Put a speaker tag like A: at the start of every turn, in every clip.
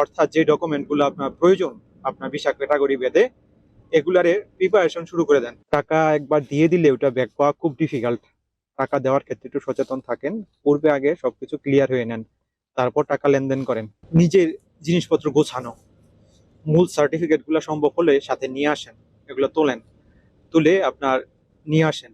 A: অর্থাৎ যে ডকুমেন্টগুলো আপনার প্রয়োজন আপনার ভিসা ক্যাটাগরি ভেদে এগুলারে প্রিপারেশন শুরু করে দেন। টাকা একবার দিয়ে দিলে ওটা ব্যাক পাওয়া খুব ডিফিকাল্ট। টাকা দেওয়ার ক্ষেত্রে একটু সচেতন থাকেন, পূর্বে আগে সবকিছু ক্লিয়ার হয়ে নেন, তারপর টাকা লেনদেন করেন। নিজের জিনিসপত্র গোছানো, মূল সার্টিফিকেটগুলো সম্ভব হলে সাথে নিয়ে আসেন, এগুলো তোলেন, তুলে আপনার নিয়ে আসেন।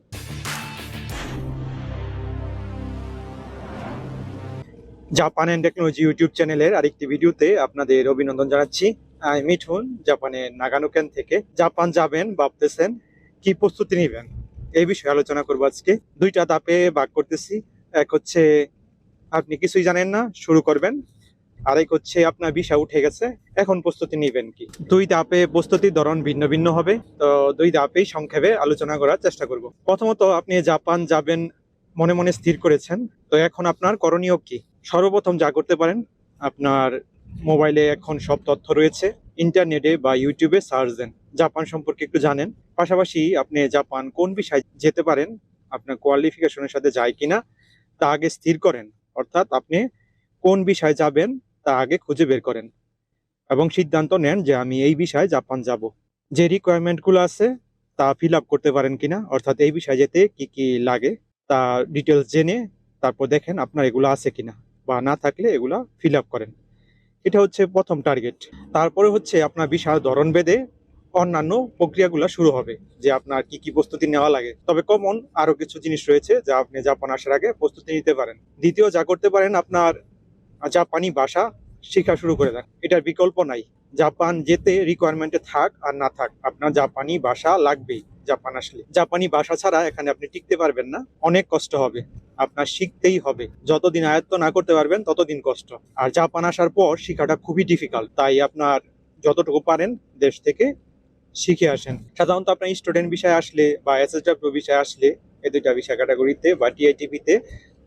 A: জাপান অ্যান্ড টেকনোলজি ইউটিউব চ্যানেলের আরেকটি ভিডিওতে আপনাদের অভিনন্দন জানাচ্ছি। আমি মিঠুন, জাপানের নাগানো কেন থেকে। জাপান যাবেন ভাবতেছেন, কি প্রস্তুতি নেবেন এই বিষয়ে আলোচনা করবো আজকে। দুইটা ধাপে ভাগ করতেছি। এক হচ্ছে আপনি কিছুই জানেন না, শুরু করবেন। আরেক হচ্ছে আপনার ভিসা উঠে গেছে, এখন প্রস্তুতি নেবেন কি। দুই ধাপে প্রস্তুতির ধরন ভিন্ন ভিন্ন হবে, তো দুই ধাপেই সংক্ষেপে আলোচনা করার চেষ্টা করব। প্রথমত, আপনি জাপান যাবেন মনে মনে স্থির করেছেন, তো এখন আপনার করণীয় কি? সর্বপ্রথম যা করতে পারেন, আপনার মোবাইলে এখন সব তথ্য রয়েছে, ইন্টারনেটে বা ইউটিউবে সার্চ দেন, জাপান সম্পর্কে একটু জানেন। পাশাপাশি আপনি জাপান কোন বিষয়ে যেতে পারেন, আপনার কোয়ালিফিকেশনের সাথে যায় কিনা তা আগে স্থির করেন। অর্থাৎ আপনি কোন বিষয়ে যাবেন তা আগে খুঁজে বের করেন এবং সিদ্ধান্ত নেন যে আমি এই বিষয়ে জাপান যাব। যে রিকোয়ারমেন্টগুলো আছে তা ফিল আপ করতে পারেন কিনা, অর্থাৎ এই বিষয়ে যেতে কি কি লাগে তা ডিটেলস জেনে তারপর দেখেন আপনার এগুলো আছে কিনা, বা না থাকলে এগুলা ফিল আপ করেন। এটা হচ্ছে প্রথম টার্গেট। তারপরে হচ্ছে আপনার ভিসার ধরন ভেদে অন্যান্য প্রক্রিয়াগুলো শুরু হবে, যে আপনার কি কি প্রস্তুতি নেওয়া লাগে। তবে কমন আরো কিছু জিনিস রয়েছে যা আপনি জাপান আসার আগে প্রস্তুতি নিতে পারেন। দ্বিতীয় যা করতে পারেন, আপনার জাপানি ভাষা শেখা শুরু করে দেন। এটার বিকল্প নাই। জাপান যেতে রিকোয়ারমেন্টে থাক আর না থাক, আপনার জাপানি ভাষা লাগবেই। জাপান আসলে জাপানি ভাষা ছাড়া এখানে আপনি টিকতে পারবেন না, অনেক কষ্ট হবে। আপনার শিখতেই হবে, যতদিন আয়ত্ত না করতে পারবেন ততদিন কষ্ট। আর জাপান আসার পর শেখাটা খুবই ডিফিকাল্ট, তাই আপনার যতটুকু পারেন দেশ থেকে শিখে আসেন। সাধারণত আপনার স্টুডেন্ট বিষয়ে আসলে বা এসএসডব্লিউ বিষয়ে আসলে, এই দুইটা বিষয় ক্যাটাগরিতে বা টিআইটিপিতে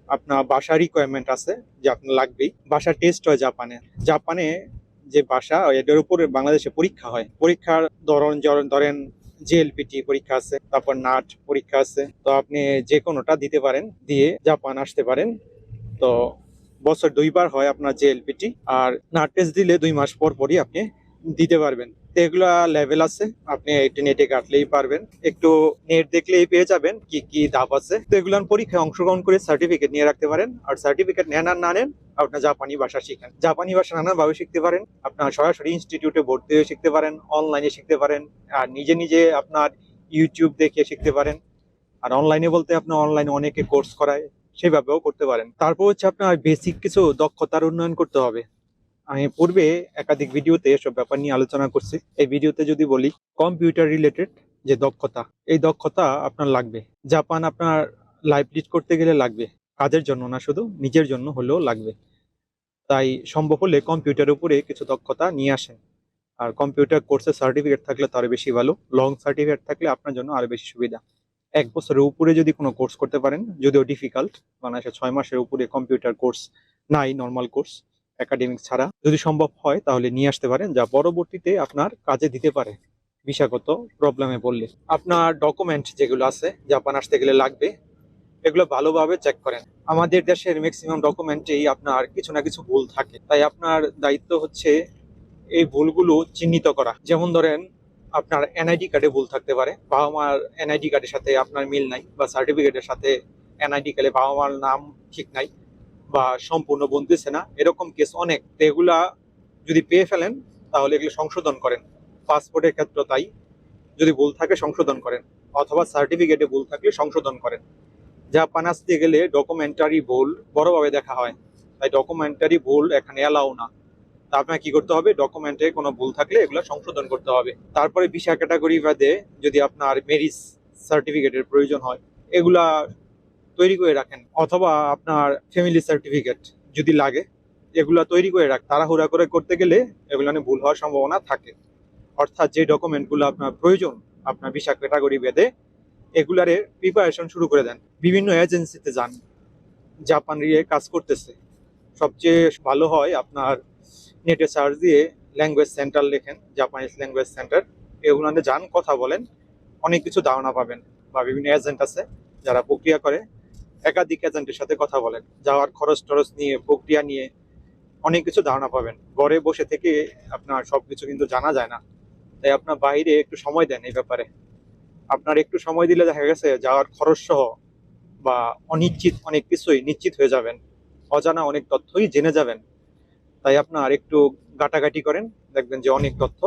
A: আপনার ভাষা রিকোয়ারমেন্ট আছে যে আপনার লাগবেই। ভাষা টেস্ট হয় জাপানে। জাপানে যে ভাষা, এটার উপরে বাংলাদেশে পরীক্ষা হয়। পরীক্ষার ধরেন জেএলপিটি পরীক্ষা আছে, তারপর নাট পরীক্ষা আছে। তো আপনি যে কোনোটা দিতে পারেন, দিয়ে জাপান আসতে পারেন। তো বছর দুইবার হয় আপনার জেএলপিটি, আর নাট টেস্ট দিলে 2 মাস পর পরই আপনি দিতে পারবেন। তো এগুলা লেভেল আছে, আপনি একটু নেটে কাটলেই পারবেন, একটু নেট দেখলেই পেয়ে যাবেন কি কি ধাপ আছে। তো এগুলার পরীক্ষায় অংশগ্রহণ করে সার্টিফিকেট নিয়ে রাখতে পারেন। আর সার্টিফিকেট নেন আর না নেন, আপনার জাপানি ভাষা শিখেন। জাপানি ভাষা নানাভাবে শিখতে পারেন। আপনার সরাসরি ইনস্টিটিউটে ভর্তি হয়ে শিখতে পারেন, অনলাইনে শিখতে পারেন, আর নিজে নিজে আপনার ইউটিউব দেখে শিখতে পারেন। আর অনলাইনে বলতে আপনার অনলাইনে অনেকে কোর্স করায়, সেভাবেও করতে পারেন। তারপর হচ্ছে আপনার বেসিক কিছু দক্ষতার উন্নয়ন করতে হবে। আমি পূর্বে একাধিক ভিডিওতে এসব ব্যাপার নিয়ে আলোচনা করছি। এই ভিডিওতে যদি বলি, কম্পিউটার রিলেটেড যে দক্ষতা, এই দক্ষতা আপনার লাগবে। জাপান আপনার লাইফ লিড করতে গেলে লাগবে, কাজের জন্য না, শুধু নিজের জন্য হলেও লাগবে। তাই সম্ভব হলে কম্পিউটারের উপরে কিছু দক্ষতা নিয়ে আসেন। আর কম্পিউটার কোর্সের সার্টিফিকেট থাকলে তো আরো বেশি ভালো, লং সার্টিফিকেট থাকলে আপনার জন্য আরো বেশি সুবিধা। 1 বছরের উপরে যদি কোনো কোর্স করতে পারেন, যদিও ডিফিকাল্ট, বাংলাদেশে 6 মাসের উপরে কম্পিউটার কোর্স নাই, নর্মাল কোর্স একাডেমিক ছাড়া। যদি সম্ভব হয় তাহলে নিয়ে আসতে পারেন, যা পরবর্তীতে আপনার কাজে দিতে পারে ভিসাগত প্রবলেমে পড়লে। আপনার ডকুমেন্ট যেগুলো আছে জাপান আসতে গেলে লাগবে, এগুলো ভালোভাবে চেক করেন। আমাদের দেশের ম্যাক্সিমাম ডকুমেন্টেই আপনার কিছু না কিছু ভুল থাকে, তাই আপনার দায়িত্ব হচ্ছে এই ভুলগুলো চিহ্নিত করা। যেমন ধরেন, আপনার এনআইডি কার্ডে ভুল থাকতে পারে, বাবা মার এনআইডি কার্ডের সাথে আপনার মিল নাই, বা সার্টিফিকেটের সাথে এনআইডি কার্ডে বাবা মার নাম ঠিক নাই, বা সম্পূর্ণ বলতেছে না, এরকম কেস অনেক। তো এগুলা যদি পেয়ে ফেলেন তাহলে এগুলো সংশোধন করেন। পাসপোর্টের ক্ষেত্রে তাই, যদি ভুল থাকে সংশোধন করেন, অথবা সার্টিফিকেটে ভুল থাকলে সংশোধন করেন। জাপান আসতে গেলে ডকুমেন্টারি ভুল বড়ভাবে দেখা হয়, তাই ডকুমেন্টারি ভুল এখানে অ্যালাউ না। তা আপনার কি করতে হবে, ডকুমেন্টে কোনো ভুল থাকলে এগুলো সংশোধন করতে হবে। তারপরে ভিসা ক্যাটাগরি বাদে যদি আপনার মেরিজ সার্টিফিকেটের প্রয়োজন হয়, এগুলা তৈরি করে রাখেন, অথবা আপনার ফ্যামিলি সার্টিফিকেট যদি লাগে, এগুলা তৈরি করে রাখ। তাড়াহুড়া করে করতে গেলে এগুলো ভুল হওয়ার সম্ভাবনা থাকে। অর্থাৎ যে ডকুমেন্টগুলো আপনার প্রয়োজন আপনার ভিসা ক্যাটাগরি ভেদে, এগুলারে প্রিপারেশন শুরু করে দেন। বিভিন্ন এজেন্সিতে যান, জাপান নিয়ে কাজ করতেছে। সবচেয়ে ভালো হয় আপনার নেটে সার্চ দিয়ে ল্যাঙ্গুয়েজ সেন্টার লেখেন, জাপানিজ ল্যাঙ্গুয়েজ সেন্টার, এগুলোতে যান, কথা বলেন, অনেক কিছু ধারণা পাবেন। বা বিভিন্ন এজেন্ট আছে যারা প্রক্রিয়া করে, একাধিক এজেন্টের সাথে কথা বলেন, যাওয়ার খরচ টরচ নিয়ে, প্রক্রিয়া নিয়ে অনেক কিছু ধারণা পাবেন। ঘরে বসে থেকে আপনার সবকিছু কিন্তু জানা যায় না। তাই আপনার বাইরে একটু সময় দেন এই ব্যাপারে। আপনার একটু সময় দিলে দেখা গেছে যাওয়ার খরচ সহ বা অনিশ্চিত অনেক কিছুই নিশ্চিত হয়ে যাবেন, অজানা অনেক তথ্যই জেনে যাবেন। তাই আপনার একটু ঘাটাঘাটি করেন, দেখবেন যে অনেক তথ্য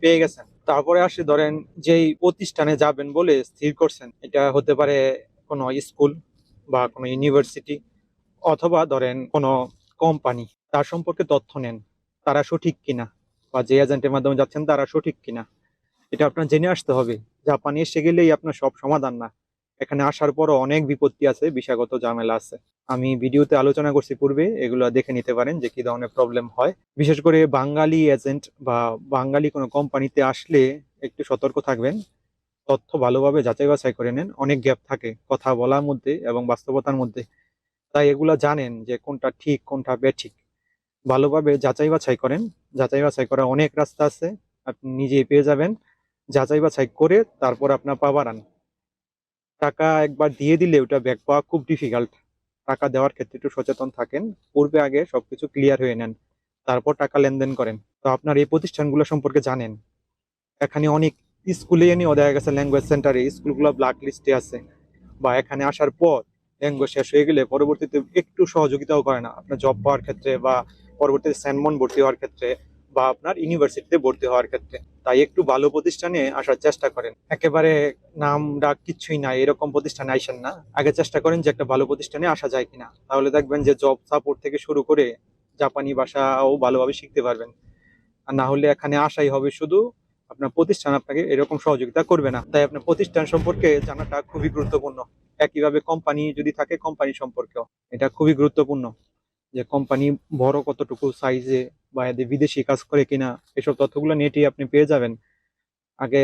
A: পেয়ে গেছেন। তারপরে আসে ধরেন যেই প্রতিষ্ঠানে যাবেন বলে স্থির করছেন, এটা হতে পারে কোনো স্কুল বা কোনো ইউনিভার্সিটি, অথবা ধরেন কোনো কোম্পানি। তার সম্পর্কে তথ্য নেন, তারা সঠিক কিনা, বা যে এজেন্টের মাধ্যমে যাচ্ছেন তারা সঠিক কিনা, এটা আপনার জেনে আসতে হবে। জাপানে এসে গেলেই আপনার সব সমাধান না, এখানে আসার পরও অনেক বিপত্তি আছে, বিষয়গত ঝামেলা আছে। আমি ভিডিওতে আলোচনা করছি পূর্বে, এগুলো দেখে নিতে পারেন যে কি ধরনের প্রবলেম হয়। বিশেষ করে বাঙালি এজেন্ট বা বাঙালি কোনো কোম্পানিতে আসলে একটু সতর্ক থাকবেন। তথ্য ভালোভাবে যাচাই বাছাই করে নেন, অনেক গ্যাপ থাকে কথা বলার মধ্যে এবং বাস্তবতার মধ্যে। তাই এগুলা জানেন যে কোনটা ঠিক কোনটা বেঠিক, ভালোভাবে যাচাই বাছাই করেন। যাচাই বাছাই করার অনেক রাস্তা আছে, আপনি নিজেই পেয়ে যাবেন। যাচাই বাছাই করে তারপর আপনার পা বাড়ান। টাকা একবার দিয়ে দিলে ওটা ব্যাক পাওয়া খুব ডিফিকাল্ট। টাকা দেওয়ার ক্ষেত্রে একটু সচেতন থাকেন, পূর্বে আগে সবকিছু ক্লিয়ার হয়ে নেন, তারপর টাকা লেনদেন করেন। তো আপনার এই প্রতিষ্ঠানগুলো সম্পর্কে জানেন। এখানে অনেক স্কুলে নিয়েও দেখা গেছে ল্যাঙ্গুয়েজ সেন্টারে স্কুলগুলো ব্ল্যাক লিস্টে আছে, বা এখানে আসার পর ল্যাঙ্গুয়েজ শেষ হয়ে গেলে পরবর্তীতে একটু সহযোগিতাও করে না আপনার জব পাওয়ার ক্ষেত্রে, বা পরবর্তীতে স্যানমন ভর্তি হওয়ার ক্ষেত্রে, বা আপনার ইউনিভার্সিটিতে ভর্তি হওয়ার ক্ষেত্রে। তাই একটু ভালো প্রতিষ্ঠানে আসার চেষ্টা করেন। একেবারে নাম ডাক কিচ্ছুই নাই এরকম প্রতিষ্ঠানে আইসেন না, আগে চেষ্টা করেন যে একটা ভালো প্রতিষ্ঠানে আসা যায় কিনা। তাহলে দেখবেন যে জব সাপোর্ট থেকে শুরু করে জাপানি ভাষাও ভালোভাবে শিখতে পারবেন। আর না হলে এখানে আসাই হবে শুধু, আপনার প্রতিষ্ঠান আপনাকে এরকম সহযোগিতা করবে না। তাই আপনার প্রতিষ্ঠান সম্পর্কে জানাটা খুবই গুরুত্বপূর্ণ। একইভাবে কোম্পানি যদি থাকে, কোম্পানি সম্পর্কেও এটা খুবই গুরুত্বপূর্ণ, যে কোম্পানি বড় কতটুকু সাইজে, বা এদের বিদেশি কাজ করে কিনা, এসব তথ্যগুলো নেটেই আপনি পেয়ে যাবেন। আগে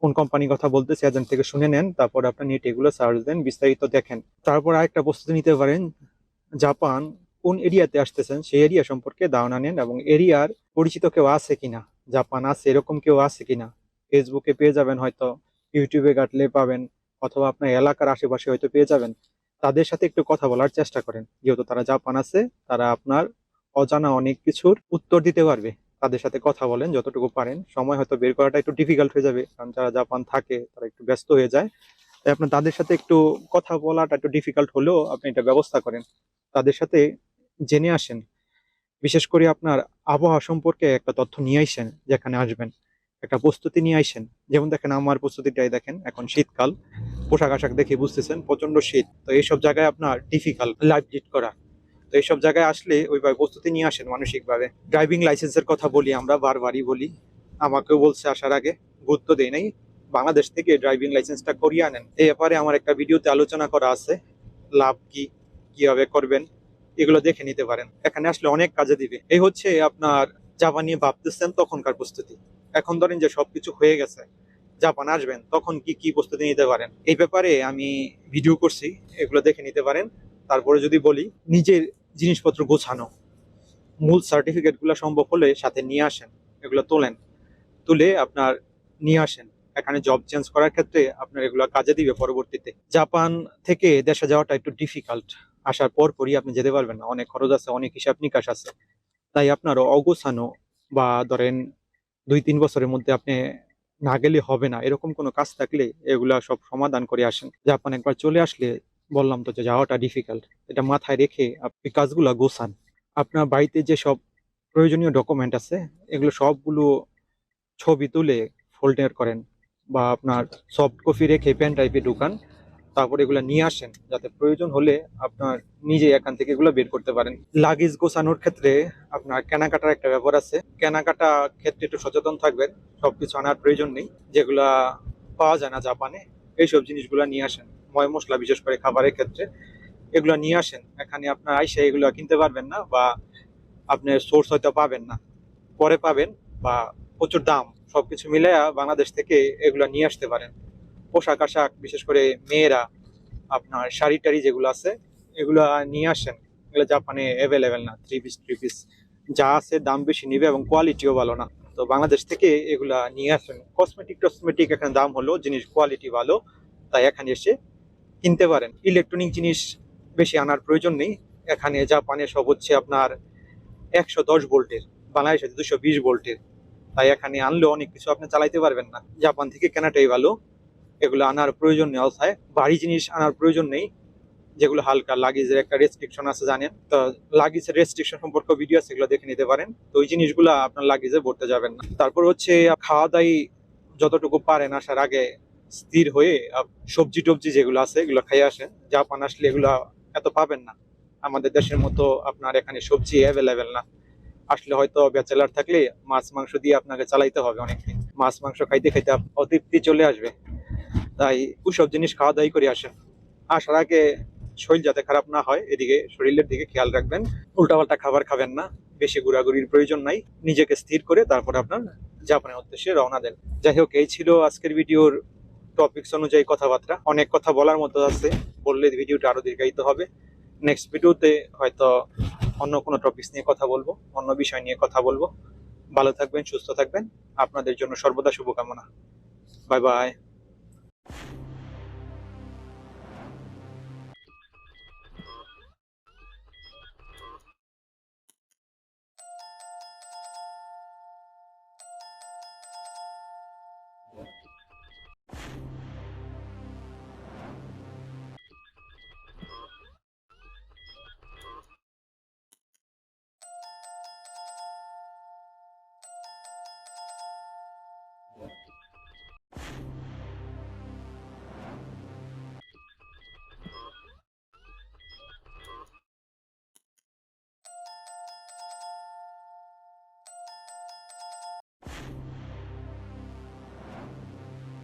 A: কোন কোম্পানির কথা বলতেছে এজেন্ট থেকে শুনে নেন, তারপর আপনি নেটে এগুলো সার্চ দেন, বিস্তারিত দেখেন। তারপর আরেকটা প্রস্তুতি নিতে পারেন, জাপান কোন এরিয়াতে আসতেছেন সেই এরিয়া সম্পর্কে ধারণা নেন, এবং এরিয়ার পরিচিত কেউ আছে কিনা, জাপান আছে এরকম কেউ আছে কিনা। ফেসবুকে পেয়ে যাবেন, হয়তো ইউটিউবে ঘাটলে পাবেন, অথবা আপনার এলাকার আশেপাশে হয়তো পেয়ে যাবেন। তাদের সাথে একটু কথা বলার চেষ্টা করেন, যেহেতু তারা জাপান আছে, তারা আপনার অজানা অনেক কিছুর উত্তর দিতে পারবে। তাদের সাথে কথা বলেন যতটুকু পারেন। সময় হয়তো বের করাটা একটু ডিফিকাল্ট হয়ে যাবে, কারণ যারা জাপান থাকে তারা একটু ব্যস্ত হয়ে যায়। তাই আপনার তাদের সাথে একটু কথা বলাটা একটু ডিফিকাল্ট হলেও আপনি এটা ব্যবস্থা করেন, তাদের সাথে জেনে আসেন। বিশেষ করে আপনার আবহাওয়া সম্পর্কে একটা তথ্য নিয়ে আইসেন, যেখানে আসবেন একটা প্রস্তুতি নিয়ে আইসেন। যেমন দেখেন আমার প্রস্তুতিটাই দেখেন, এখন শীতকাল, পোশাক আশাক দেখে বুঝতেছেন প্রচন্ড শীত। তো এইসব জায়গায় আপনার ডিফিকাল্ট লাইফ লিড করা। তো এইসব জায়গায় আসলে ওইভাবে প্রস্তুতি নিয়ে আসেন মানসিকভাবে। ড্রাইভিং লাইসেন্সের কথা বলি, আমরা বারবারই বলি, আমাকেও বলছে আসার আগে, গুরুত্ব দেই নাই। বাংলাদেশ থেকে ড্রাইভিং লাইসেন্সটা করিয়ে আনেন। এই ব্যাপারে আমার একটা ভিডিওতে আলোচনা করা আছে, লাভ কি, কিভাবে করবেন, এগুলো দেখে নিতে পারেন। এখানে আসলে অনেক কাজে দিবে। এই হচ্ছে আপনার জাপান নিয়ে ভাবতেছেন তখনকার প্রস্তুতি। এখন ধরেন যে সবকিছু হয়ে গেছে, জাপান আসবেন, তখন কি কি প্রস্তুতি নিতে পারেন এই ব্যাপারে আমি ভিডিও করছি, এগুলো দেখে নিতে পারেন। তারপরে যদি বলি, নিজের জিনিসপত্র গোছানো, মূল সার্টিফিকেট গুলো সম্ভব হলে সাথে নিয়ে আসেন, এগুলো তোলেন, তুলে আপনার নিয়ে আসেন। এখানে জব চেঞ্জ করার ক্ষেত্রে আপনার এগুলো কাজে দিবে পরবর্তীতে। জাপান থেকে দেশে যাওয়াটা একটু ডিফিকাল্ট, আসার পর পরই আপনি যেতে পারবেন না, অনেক খরচ আছে, অনেক হিসাব নিকাশ আছে। তাই আপনার অগোছানো, বা ধরেন 2-3 বছরের মধ্যে আপনি না গেলে হবে না এরকম কোনো কাজ থাকলে এগুলা সব সমাধান করে আসেন। জাপান একবার চলে আসলে বললাম তো যে যাওয়াটা ডিফিকাল্ট, এটা মাথায় রেখে আপনি কাজগুলো গোছান। আপনার বাড়িতে যে সব প্রয়োজনীয় ডকুমেন্ট আছে, এগুলো সবগুলো ছবি তুলে ফোল্ডার করেন, বা আপনার সফট কপি রেখে পেন ড্রাইভে ঢুকান। তারপর এগুলো নিয়ে আসেন, যাতে প্রয়োজন হলে আপনার নিজে এখান থেকে এগুলো বের করতে পারেন। লাগেজ গোছানোর ক্ষেত্রে আপনার কেনাকাটার একটা ব্যাপার আছে, কেনাকাটা ক্ষেত্রে একটু সচেতন থাকবেন। সবকিছু আনার প্রয়োজন নেই, যেগুলা পাওয়া যায় না জাপানে, এইসব জিনিসগুলো নিয়ে আসেন। ময় মশলা বিশেষ করে খাবারের ক্ষেত্রে এগুলো নিয়ে আসেন। এখানে আপনার আইসা এগুলো কিনতে পারবেন না, বা আপনার সোর্স হয়তো পাবেন না, পরে পাবেন, বা প্রচুর দাম। সবকিছু মিলে বাংলাদেশ থেকে এগুলো নিয়ে আসতে পারেন। পোশাক আশাক বিশেষ করে মেয়েরা আপনার শাড়ি টাড়ি যেগুলো আছে, এগুলো নিয়ে আসেন। এগুলো জাপানে অ্যাভেলেবেল না, থ্রি পিস যা আছে দাম বেশি নিবে এবং কোয়ালিটিও ভালো না। তো বাংলাদেশ থেকে এগুলা নিয়ে আসেন। কসমেটিক টসমেটিক এখানে দাম হলো, জিনিস কোয়ালিটি ভালো, তাই এখানে এসে কিনতে পারেন। ইলেকট্রনিক জিনিস বেশি আনার প্রয়োজন নেই, এখানে জাপানে সব হচ্ছে আপনার 110 ভোল্টের, বাংলাদেশে 220 ভোল্টের। তাই এখানে আনলেও অনেক কিছু আপনি চালাইতে পারবেন না। জাপান থেকে কেনাটাই ভালো। এগুলো আনার প্রয়োজন নেই, অবস্থায় ভারী জিনিস আনার প্রয়োজন নেই, যেগুলো হালকা। লাগেজের একটা রেস্ট্রিকশন আছে জানেন তো, লাগেজের রেস্ট্রিকশন সম্পর্কে ভিডিও আছে, এগুলো দেখে নিতে পারেন। তো ওই জিনিসগুলো আপনার লাগেজে ভরতে যাবেন না। তারপর হচ্ছে খাওয়া দাওয়াই যতটুকু পারেন আসার আগে স্থির হয়ে সবজি টবজি যেগুলো আছে এগুলো খেয়ে আসেন। জাপান আসলে এগুলো এত পাবেন না, আমাদের দেশের মতো আপনার এখানে সবজি অ্যাভেলেবেল না। আসলে হয়তো ব্যাচেলার থাকলে মাছ মাংস দিয়ে আপনাকে চালাইতে হবে অনেকদিন। মাছ মাংস খাইতে খাইতে অতৃপ্তি চলে আসবে। তাই ওইসব জিনিস খাওয়া দাওয়াই করে আসেন। আসার আগে শরীর যাতে খারাপ না হয় এদিকে শরীরের দিকে খেয়াল রাখবেন। উল্টাপাল্টা খাবার খাবেন না, বেশি ঘোরাঘুরির প্রয়োজন নাই। নিজেকে স্থির করে তারপর আপনার জাপানের উদ্দেশ্যে রওনা দেন। যাই হোক, এই ছিল আজকের ভিডিওর টপিকস অনুযায়ী কথাবার্তা। অনেক কথা বলার মতো আছে, বললে ভিডিওটা আরো দীর্ঘায়িত হবে। নেক্সট ভিডিওতে হয়তো অন্য কোনো টপিকস নিয়ে কথা বলবো, অন্য বিষয় নিয়ে কথা বলবো। ভালো থাকবেন, সুস্থ থাকবেন। আপনাদের জন্য সর্বদা শুভকামনা। Bye bye.